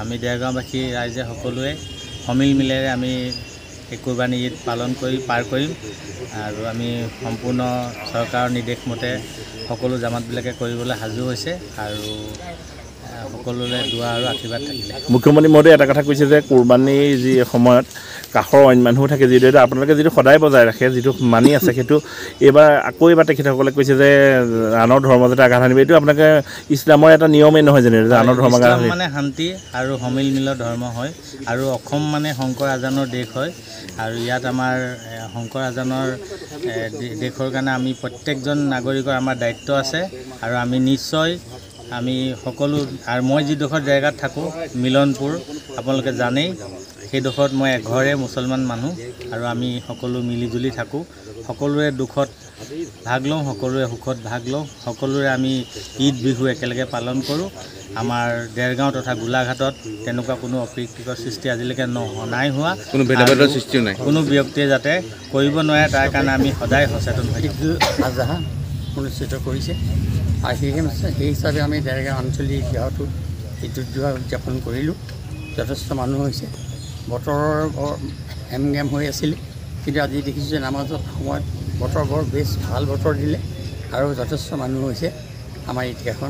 আমি দেৰগাঁওবাসী ৰাইজে সকলোৱে সমিল মিলেৰে আমি এই কুৰবানী ঈদ পালন কৰি পাৰ কৰিম আৰু আমি সম্পূৰ্ণ চৰকাৰৰ নিৰ্দেশ মতে সকলো জামাতবিলাকে কৰিবলৈ সাজু হৈছে আৰু সকলোলৈ দোৱা আৰু আশীৰ্বাদ থাকিলে। মুখ্যমন্ত্ৰী মহোদয়ে এটা কথা কৈছে যে কুৰবানীৰ যি সময়ত কাষৰ অইন মানুহো থাকে, যিটো আপোনালোকে যিটো সদায় বজাই ৰাখে, যিটো মানি আছে, সেইটো এইবাৰ তেখেতসকলে কৈছে যে আনৰ ধৰ্ম যাতে আঘাত আনিব। এইটো আপোনালোকে ইছলামৰ এটা নিয়মেই নহয় জানো যে আনৰ ধৰ্ম আঘাত মানে শান্তি আৰু সমিল মিলৰ ধৰ্ম হয় আৰু অসম মানে শংকৰ আজানৰ দেশ হয় আৰু ইয়াত আমাৰ শংকৰ আজানৰ দেশৰ কাৰণে আমি প্ৰত্যেকজন নাগৰিকৰ আমাৰ দায়িত্ব আছে আৰু আমি নিশ্চয় আমি সকলো আৰু মই যিডোখৰ জেগাত থাকোঁ মিলনপুৰ আপোনালোকে জানেই, সেইডোখৰত মই এঘৰে মুছলমান মানুহ আৰু আমি সকলো মিলিজুলি থাকোঁ। সকলোৰে দুখত ভাগ লওঁ, সকলোৰে সুখত ভাগ লওঁ, সকলোৰে আমি ঈদ বিহু একেলগে পালন কৰোঁ। আমাৰ দেৰগাঁও তথা গোলাঘাটত তেনেকুৱা কোনো অপ্ৰীতিকৰ সৃষ্টি আজিলৈকে নাই হোৱা, কোনো ভেদাভেদৰ সৃষ্টিও নাই, কোনো ব্যক্তিয়ে যাতে কৰিব নোৱাৰে তাৰ কাৰণে আমি সদায় সচেতন হৈ থাকোঁ। আজাহা অনুষ্ঠিত কৰিছে আৰু সেই হিচাপে আমি দেৰগাঁও আঞ্চলিক গাঁৱতো ঈদুল জোহা উদযাপন কৰিলোঁ। যথেষ্ট মানুহ হৈছে, বতৰৰ বৰ হেমগেম হৈ আছিল, কিন্তু আজি দেখিছোঁ যে নামাজৰ সময়ত বতৰ বৰ বেছ ভাল বতৰ দিলে আৰু যথেষ্ট মানুহ হৈছে আমাৰ ঈদগাহখন।